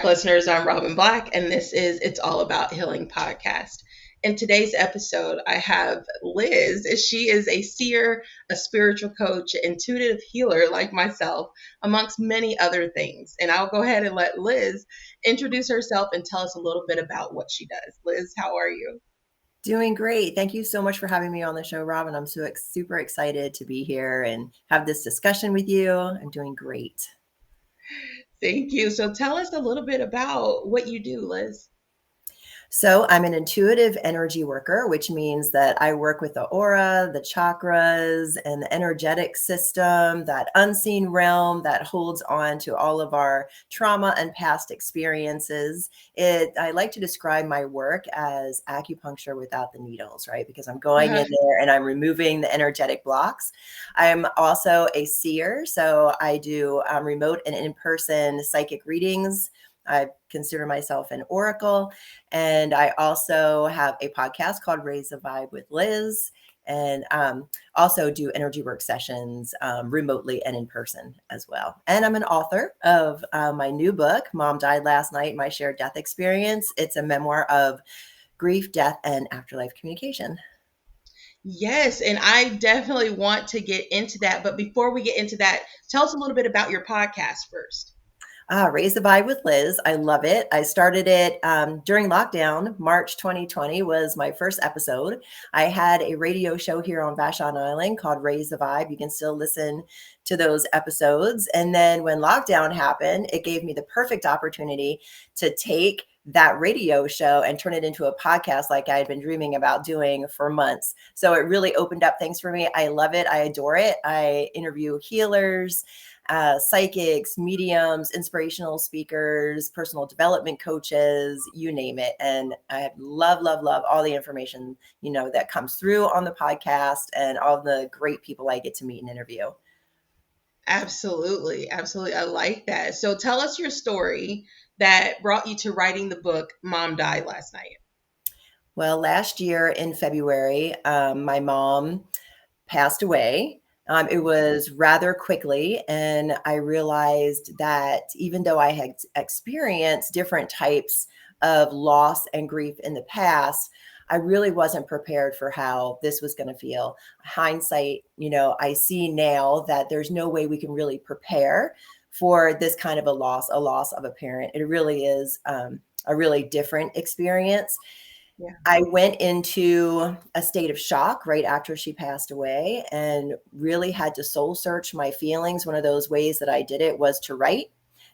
listeners. I'm Robin Black, and this is It's All About Healing podcast. In today's episode, I have Liz. She is a seer, a spiritual coach, intuitive healer like myself, amongst many other things. And I'll go ahead and let Liz introduce herself and tell us a little bit about what she does. Liz, how are you? Doing great. Thank you so much for having me on the show, Robin. I'm super excited to be here and have this discussion with you. I'm doing great. Thank you. So tell us a little bit about what you do, Liz. So I'm an intuitive energy worker, which means that I work with the aura, the chakras, and the energetic system, that unseen realm that holds on to all of our trauma and past experiences. I like to describe my work as acupuncture without the needles, right? Because I'm going in there and I'm removing the energetic blocks. I'm also a seer, so I do remote and in-person psychic readings. I consider myself an oracle. And I also have a podcast called Raise the Vibe with Liz, and also do energy work sessions remotely and in person as well. And I'm an author of my new book, Mom Died Last Night, My Shared Death Experience. It's a memoir of grief, death, and afterlife communication. Yes, and I definitely want to get into that. But before we get into that, tell us a little bit about your podcast first. Raise the Vibe with Liz. I love it. I started it during lockdown. March 2020 was my first episode. I had a radio show here on Vashon Island called Raise the Vibe. You can still listen to those episodes. And then when lockdown happened, it gave me the perfect opportunity to take that radio show and turn it into a podcast like I had been dreaming about doing for months. So it really opened up things for me. I love it. I adore it. I interview healers, psychics, mediums, inspirational speakers, personal development coaches, you name it. And I love all the information, that comes through on the podcast and all the great people I get to meet and interview. Absolutely. Absolutely. I like that. So tell us your story that brought you to writing the book, Mom Died Last Night. Well, last year in February, my mom passed away. It was rather quickly, and I realized that even though I had experienced different types of loss and grief in the past, I really wasn't prepared for how this was going to feel. Hindsight, I see now that there's no way we can really prepare for this kind of a loss of a parent. It really is a really different experience. Yeah. I went into a state of shock right after she passed away and really had to soul search my feelings. One of those ways that I did it was to write.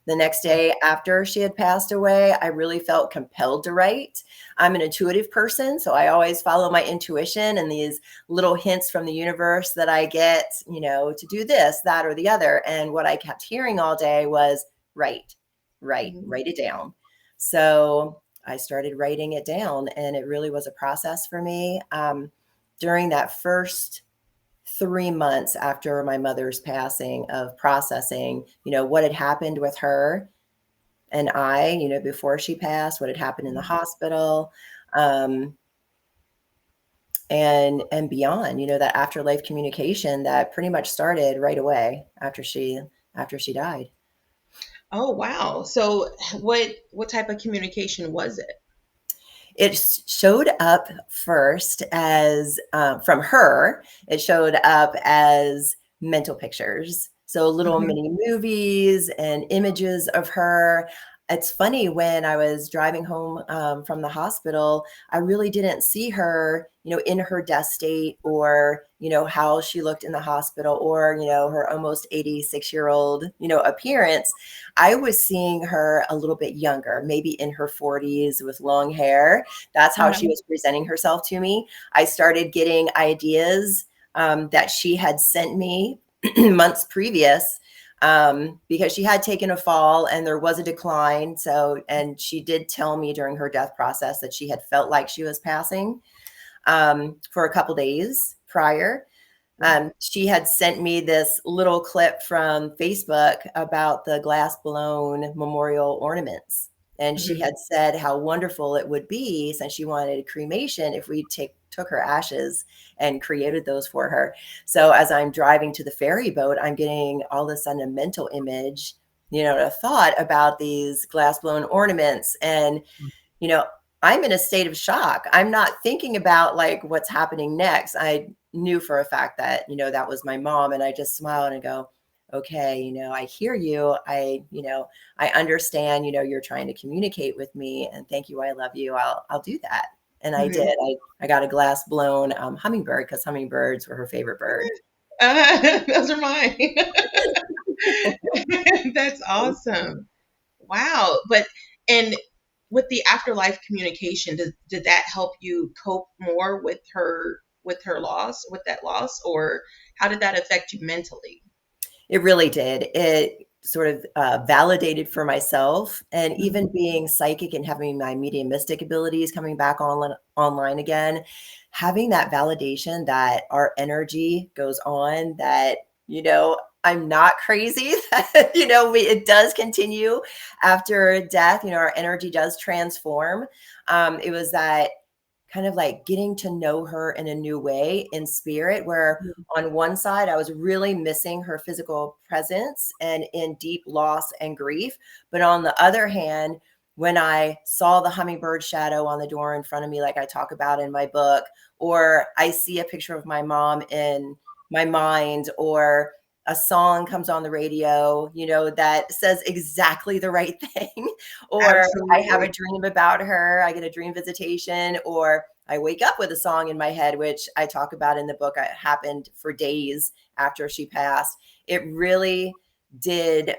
The next day after she had passed away, I really felt compelled to write. I'm an intuitive person, so I always follow my intuition and these little hints from the universe that I get, to do this, that, or the other. And what I kept hearing all day was write it down. So I started writing it down, and it really was a process for me. During that first 3 months after my mother's passing, of processing, what had happened with her and I, before she passed, what had happened in the hospital, and beyond, that afterlife communication that pretty much started right away after she died. Oh, wow. So what type of communication was it? It showed up first as from her. It showed up as mental pictures. So little mini movies and images of her. It's funny, when I was driving home from the hospital, I really didn't see her, in her death state, or, how she looked in the hospital, or, her almost 86-year-old, appearance. I was seeing her a little bit younger, maybe in her 40s with long hair. That's how she was presenting herself to me. I started getting ideas that she had sent me months previous, because she had taken a fall and there was a decline. So, and she did tell me during her death process that she had felt like she was passing for a couple days prior. She had sent me this little clip from Facebook about the glass blown memorial ornaments. And she had said how wonderful it would be, since she wanted a cremation, if we took her ashes and created those for her. So as I'm driving to the ferry boat, I'm getting all of a sudden a mental image a thought about these glass blown ornaments. And, you know, I'm in a state of shock. I'm not thinking about like what's happening next. I knew for a fact that, that was my mom. And I just smiled and go, okay, I hear you. I understand, you're trying to communicate with me, and thank you. I love you. I'll do that. And I Mhm. did. I got a glass blown hummingbird, because hummingbirds were her favorite bird. Those are mine. That's awesome. Wow. And with the afterlife communication, did that help you cope more with her loss, with that loss, or how did that affect you mentally? It really did. It sort of validated for myself, and Mhm. even being psychic and having my mediumistic abilities coming back online again, having that validation that our energy goes on, that, I'm not crazy, that, it does continue after death, our energy does transform. It was that kind of like getting to know her in a new way in spirit, where on one side I was really missing her physical presence and in deep loss and grief, but on the other hand, when I saw the hummingbird shadow on the door in front of me, like I talk about in my book, or I see a picture of my mom in my mind, or a song comes on the radio, that says exactly the right thing, or I have a Absolutely. dream about her, I get a dream visitation, or I wake up with a song in my head, which I talk about in the book. It happened for days after she passed. It really did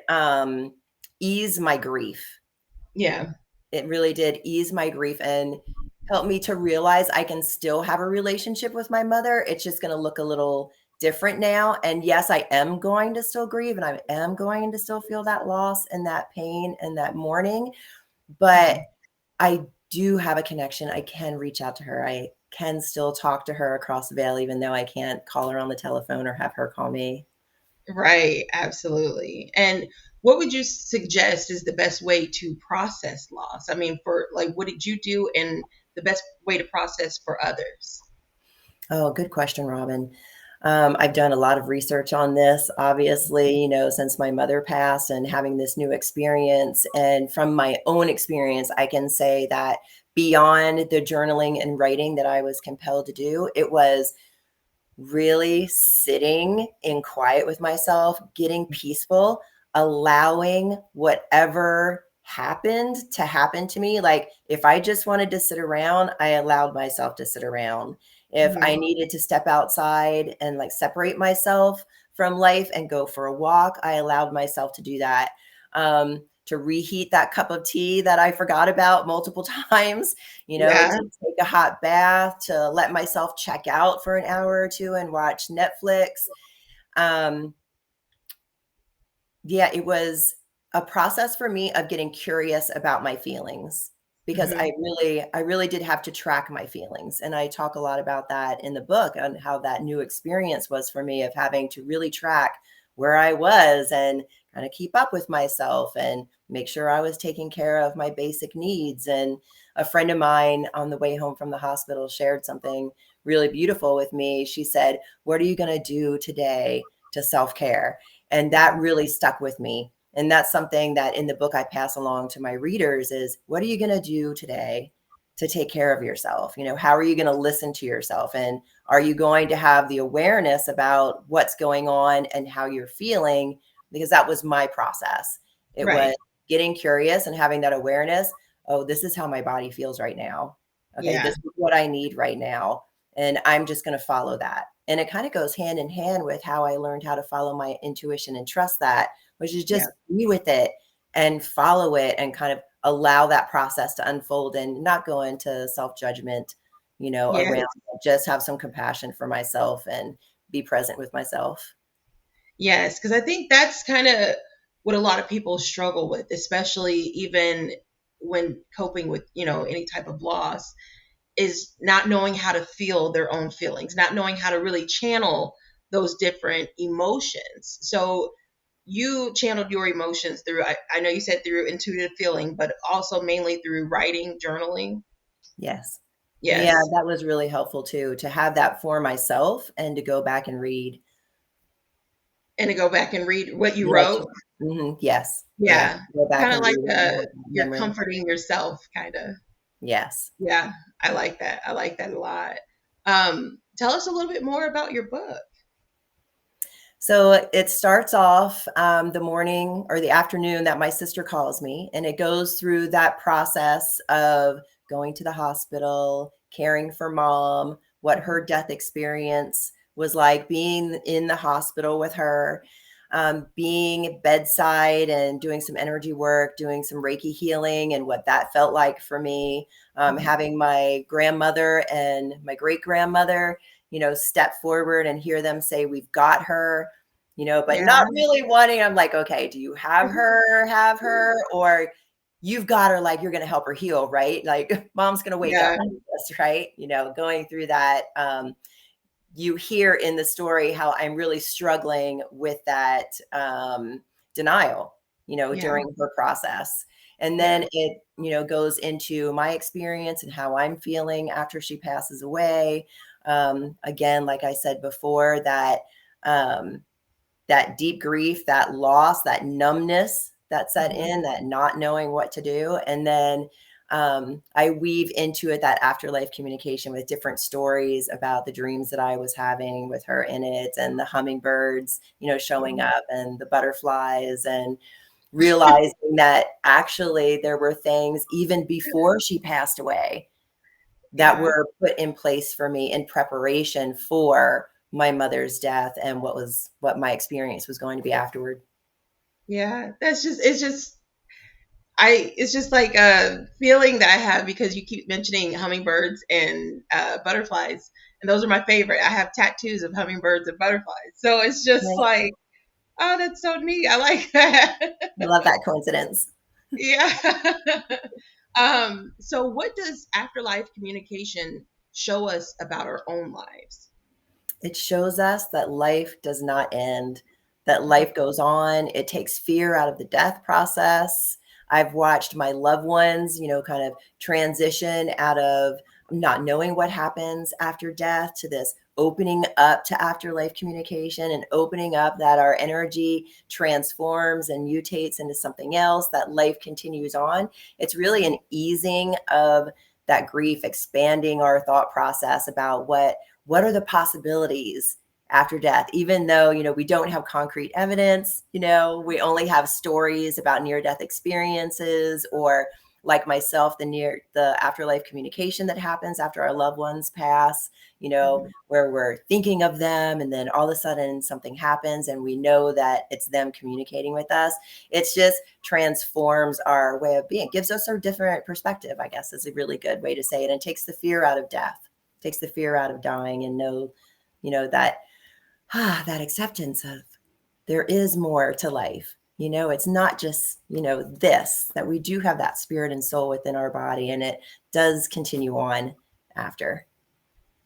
ease my grief. Yeah. It really did ease my grief and help me to realize I can still have a relationship with my mother. It's just going to look a little different now. And yes, I am going to still grieve, and I am going to still feel that loss and that pain and that mourning. But Mhm. I do have a connection. I can reach out to her. I can still talk to her across the veil, even though I can't call her on the telephone or have her call me. Right. Absolutely. And what would you suggest is the best way to process loss? I mean, for like, what did you do, and the best way to process for others? Oh, good question, Robin. I've done a lot of research on this, obviously, since my mother passed and having this new experience. And from my own experience, I can say that beyond the journaling and writing that I was compelled to do, it was really sitting in quiet with myself, getting peaceful, allowing whatever happened to happen to me. Like if I just wanted to sit around, I allowed myself to sit around. If I Mhm. needed to step outside and like separate myself from life and go for a walk, I allowed myself to do that. To reheat that cup of tea that I forgot about multiple times, Yeah. to take a hot bath, to let myself check out for an hour or two and watch Netflix. Um, yeah, it was a process for me of getting curious about my feelings, because Mhm. I really did have to track my feelings. And I talk a lot about that in the book, on how that new experience was for me, of having to really track where I was and kind of keep up with myself and make sure I was taking care of my basic needs. And a friend of mine on the way home from the hospital shared something really beautiful with me. She said, "What are you going to do today to self-care?" And that Mhm. really stuck with me. And that's something that in the book I pass along to my readers is, what are you going to do today to take care of yourself? How are you going to listen to yourself? And are you going to have the awareness about what's going on and how you're feeling? Because that was my process. It was Right. getting curious and having that awareness. Oh, this is how my body feels right now. Okay, Yeah. this is what I need right now. And I'm just going to follow that. And it kind of goes hand in hand with how I learned how to follow my intuition and trust that, which is Yeah. just be with it and follow it and kind of allow that process to unfold and not go into self-judgment, Yeah. around it. Just have some compassion for myself and be present with myself. Yes, because I think that's kind of what a lot of people struggle with, especially even when coping with, any type of loss, is not knowing how to feel their own feelings, not knowing how to really channel those different emotions. So you channeled your emotions through, I know you said through intuitive feeling, but also mainly through writing, journaling. Yes. Yeah, Yes. that was really helpful too, to have that for myself and to go back and read. And to go back and read what you Yeah, wrote. Yes. Yeah. Yeah. Go back Kind of and like read it and have that you're memory. comforting yourself, kind of. Yes. Yeah, I like that. I like that a lot. Tell us a little bit more about your book. So it starts off the morning or the afternoon that my sister calls me, and it goes through that process of going to the hospital, caring for mom, what her death experience was like, being in the hospital with her, being bedside and doing some energy work, doing some Reiki healing, and what that felt like for me. Mhm. Having my grandmother and my great grandmother, step forward and hear them say, "We've got her," but Yeah. not really wanting. I'm like, okay, do you have her, or you've got her, like, you're going to help her heal, right? Like, mom's going to wake up Yeah. from this, right? Going through that. You hear in the story how I'm really struggling with that denial, Yeah. during her process. And Yeah. then it, goes into my experience and how I'm feeling after she passes away. Again, like I said before, um, that deep grief, that loss, that numbness that set Mhm. in, that not knowing what to do. And then I weave into it that afterlife communication with different stories about the dreams that I was having with her in it, and the hummingbirds, showing Mhm. up, and the butterflies, and realizing that actually there were things even before she passed away that Yeah. were put in place for me in preparation for my mother's death and what my experience was going to be afterward. Yeah. It's just like a feeling that I have because you keep mentioning hummingbirds and butterflies, and those are my favorite. I have tattoos of hummingbirds and butterflies, so it's just Right. like, oh, that's so neat. I like that. I love that coincidence. Yeah. So what does afterlife communication show us about our own lives? It shows us that life does not end, that Mhm. life goes on. It takes fear out of the death process. I've watched my loved ones, kind of transition out of not knowing what happens after death to this opening up to afterlife communication, and opening up that our energy transforms and mutates into something else, that life continues on. It's really an easing of that grief, expanding our thought process about what are the possibilities after death, even though we don't have concrete evidence. We only have stories about near death experiences, or like myself, the afterlife communication that happens after our loved ones pass, Mhm. where we're thinking of them, and then all of a sudden something happens and we know that it's them communicating with us. It's just transforms our way of being, gives us a different perspective, I guess, is a really good way to say it, and takes the fear out of death, takes the fear out of dying, and that that acceptance of there is more to life. It's not just, this, that we do have that spirit and soul within our body, and it does continue on after.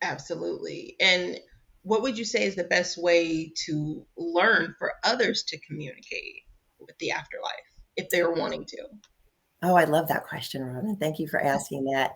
Absolutely. And what would you say is the best way to learn for others to communicate with the afterlife if they're wanting to? Oh, I love that question, Robin. Thank you for asking that.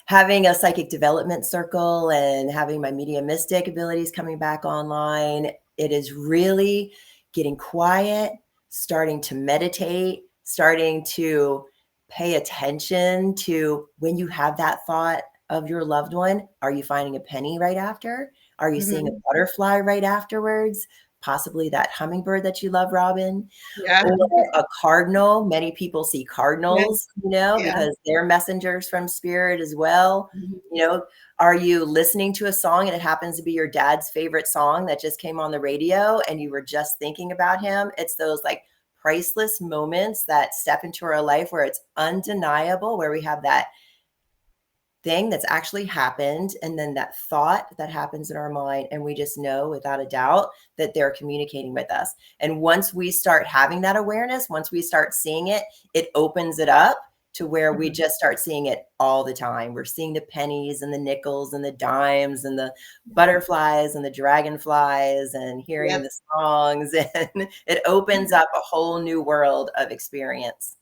Having a psychic development circle and having my mediumistic abilities coming back online, it is really getting quiet, starting to meditate, starting to pay attention to when you have that thought of your loved one. Are you finding a penny right after? Are you seeing a Hmm. butterfly right afterwards? Possibly that hummingbird that you love, Robin, Yeah. or a cardinal. Many people see Yeah. cardinals, Yeah. because they're messengers from spirit as well. Mhm. You know, are you listening to a song and it happens to be your dad's favorite song that just came on the radio and you were just thinking about him? It's those like priceless moments that step into our life where it's undeniable, where we have that thing that's actually happened, and then that thought that happens in our mind, and we just know without a doubt that they're communicating with us. And once we start having that awareness, once we start seeing it, it opens it up to where we Mhm. just start seeing it all the time. We're seeing the pennies and the nickels and the dimes and the butterflies and the dragonflies, and hearing Yep. the songs, and it opens up a whole new world of experience.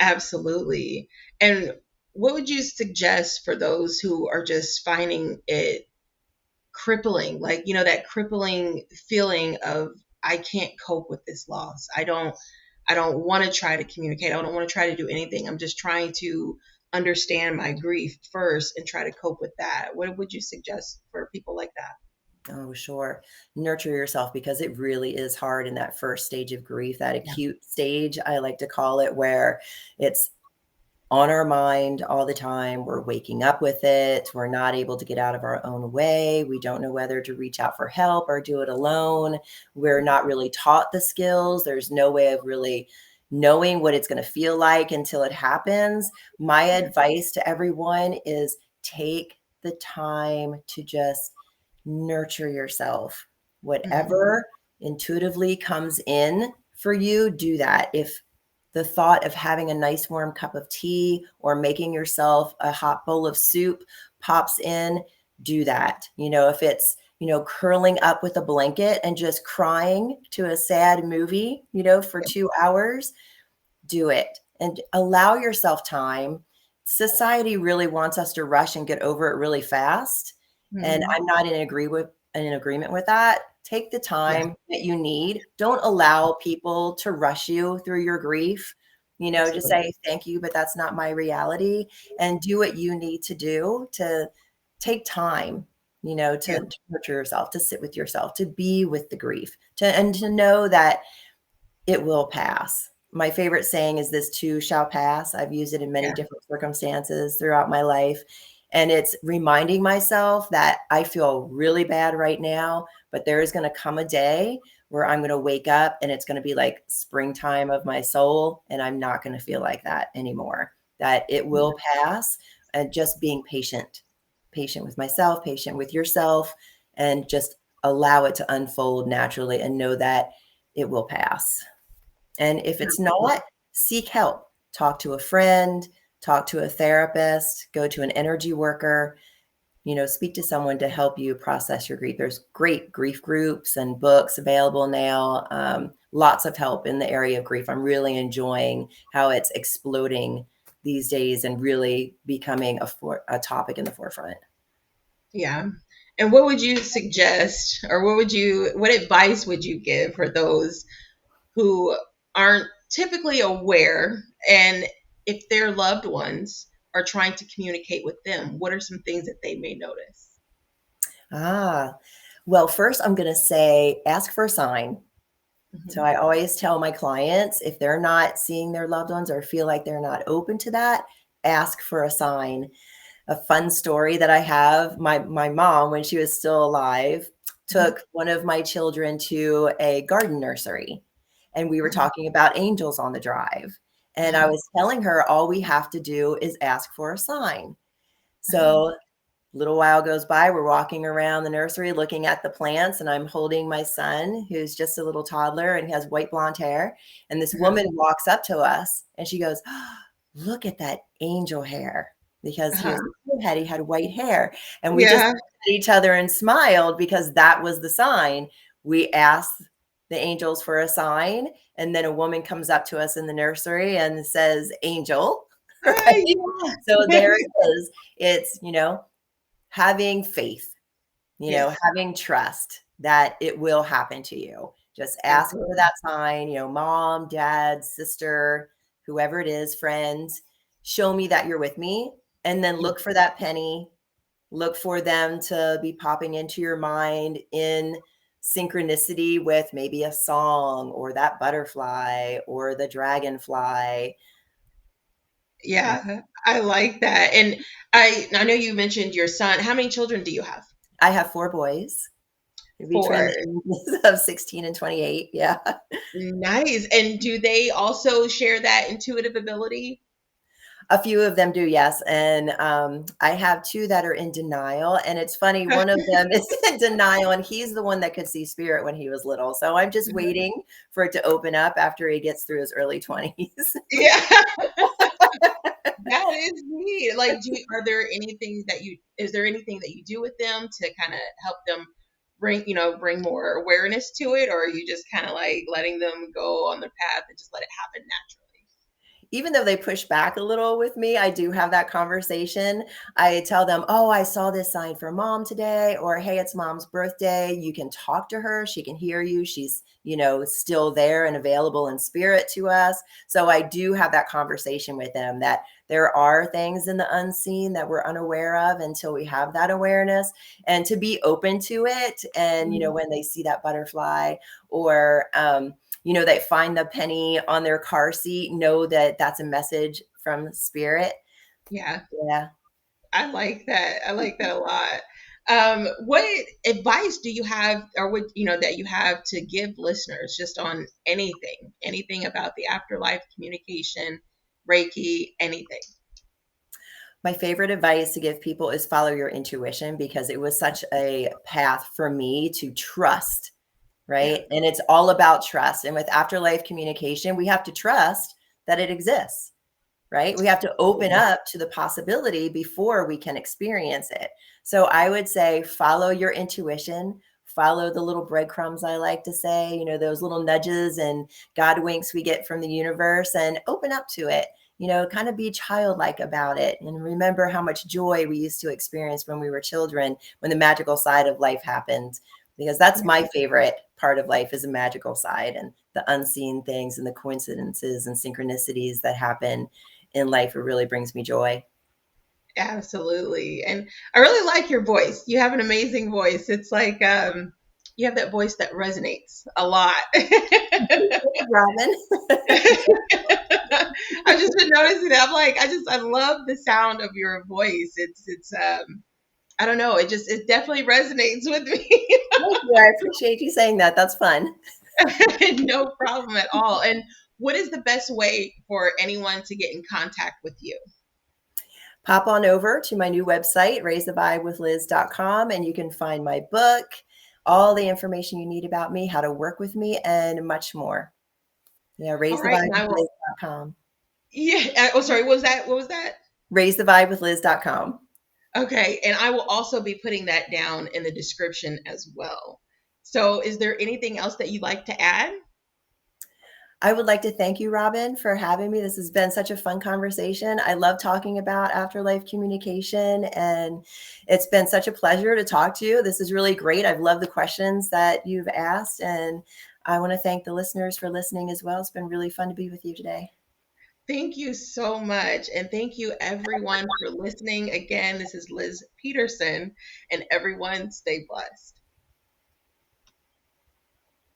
Absolutely. And what would you suggest for those who are just finding it crippling, like, that crippling feeling of I can't cope with this loss. I don't want to try to communicate. I don't want to try to do anything. I'm just trying to understand my grief first and try to cope with that. What would you suggest for people like that? Oh, sure. Nurture yourself because it really is hard in that first stage of grief, that Yeah. acute stage, I like to call it, where it's on our mind all the time. We're waking up with it. We're not able to get out of our own way. We don't know whether to reach out for help or do it alone. We're not really taught the skills. There's no way of really knowing what it's going to feel like until it happens. My advice to everyone is take the time to just nurture yourself. Mhm. Whatever intuitively comes in for you, do that. If the thought of having a nice warm cup of tea or making yourself a hot bowl of soup pops in, do that. If it's, curling up with a blanket and just crying to a sad movie, for 2 hours, do it and allow yourself time. Society really wants us to rush and get over it really fast. And Mhm. I'm not in agreement with that. Take the Yeah. time that you need. Don't allow people to rush you through your grief. Just Absolutely. say thank you, but that's not my reality. And do what you need to do to take time, Yeah. to nurture yourself, to sit with yourself, to be with the grief, and to know that it will pass. My favorite saying is this too shall pass. I've used it in many Yeah. different circumstances throughout my life. And it's reminding myself that I feel really bad right now, but there is going to come a day where I'm going to wake up and it's going to be like springtime of my soul. And I'm not going to feel like that anymore, that it Yeah. will pass. And just being patient, patient with myself, patient with yourself, and just allow it to unfold naturally and know that it will pass. And if it's not, seek help. Talk to a friend, talk to a therapist, go to an energy worker, speak to someone to help you process your grief. There's great grief groups and books available now. Lots of help in the area of grief. I'm really enjoying how it's exploding these days and really becoming a topic in the forefront. Yeah. And what would you suggest, or what advice would you give for those who aren't typically aware, and if their loved ones are trying to communicate with them, what are some things that they may notice? Ah, well, first I'm going to say ask for a sign. So Hmm. I always tell my clients if they're not seeing their loved ones or feel like they're not open to that, ask for a sign. A fun story that I have, my mom, when she was still alive, Hmm. took one of my children to a garden nursery, and we were Hmm. talking about angels on the drive. And I Uh-huh. was telling her all we have to do is ask for a sign. Uh-huh. So little while goes by, we're walking around the nursery looking at the plants, and I'm holding my son who's just a little toddler and he has white blonde hair, and this Uh-huh. woman walks up to us and she goes, "Oh, look at that angel hair," because he Uh-huh. was he had white hair. And we just Yeah. looked at each other and smiled because that was the sign. We asked the angels for a sign, and then a woman comes up to us in the nursery and says angel. Right? So Yeah. there it is. It's, having faith, Yes. having trust that it will happen to you. Just ask for Absolutely. that sign, mom, dad, sister, whoever it is, friends, show me that you're with me. And then Yeah. look for that penny, look for them to be popping into your mind in synchronicity with maybe a song or that butterfly or the dragonfly. Yeah. I like that. And I know you mentioned your son. How many children do you have? I have 4 boys between Four. the ages of 16 and 28. Yeah. Nice. And do they also share that intuitive ability? A few of them do, yes. And I have two that are in denial. And it's funny, one of them is in denial, and he's the one that could see spirit when he was little. So I'm just waiting for it to open up after he gets through his early 20s. Yeah. That is neat. Like, is there anything that you do with them to kind of help them bring more awareness to it, or are you just kind of like letting them go on their path and just let it happen naturally? even though they push back a little with me, I do have that conversation. I tell them, oh, I saw this sign for mom today, or hey, it's mom's birthday. You can talk to her. She can hear you. She's, still there and available in spirit to us. So I do have that conversation with them that there are things in the unseen that we're unaware of until we have that awareness, and to be open to it. And, when they see that butterfly, or, they find the penny on their car seat, know that that's a message from spirit. Yeah. Yeah. I like that. I like that a lot. What advice do you have, or would that you have to give listeners just on anything about the afterlife, communication, Reiki, anything? My favorite advice to give people is follow your intuition, because it was such a path for me to trust, Yeah. right? And it's all about trust. And with afterlife communication, we have to trust that it exists, right? We have to open up to the possibility before we can experience it. So I would say follow your intuition, follow the little breadcrumbs, I like to say, those little nudges and God winks we get from the universe, and open up to it. Kind of be childlike about it, and remember how much joy we used to experience when we were children, when the magical side of life happened, because that's my favorite part of life, is a magical side, and the unseen things and the coincidences and synchronicities that happen in life. It really brings me joy. Absolutely. And I really like your voice. You have an amazing voice. It's like you have that voice that resonates a lot. Robin. I've just been noticing that. I'm like, I love the sound of your voice. It's I don't know, it definitely resonates with me. Thank you. I appreciate you saying that. That's fun. No problem at all. And what is the best way for anyone to get in contact with you? Pop on over to my new website, raisethevibewithliz.com, and you can find my book, all the information you need about me, how to work with me, and much more. Yeah, All right, and I will. raisethevibewithliz.com. Yeah. Oh, sorry. What was that? Raisethevibewithliz.com. Okay, and I will also be putting that down in the description as well. So, is there anything else that you'd like to add? I would like to thank you, Robin, for having me. This has been such a fun conversation. I love talking about afterlife communication, and it's been such a pleasure to talk to you. This is really great. I've loved the questions that you've asked, and I want to thank the listeners for listening as well. It's been really fun to be with you today. Thank you so much. And thank you, everyone, for listening. Again, this is Liz Peterson, and everyone stay blessed.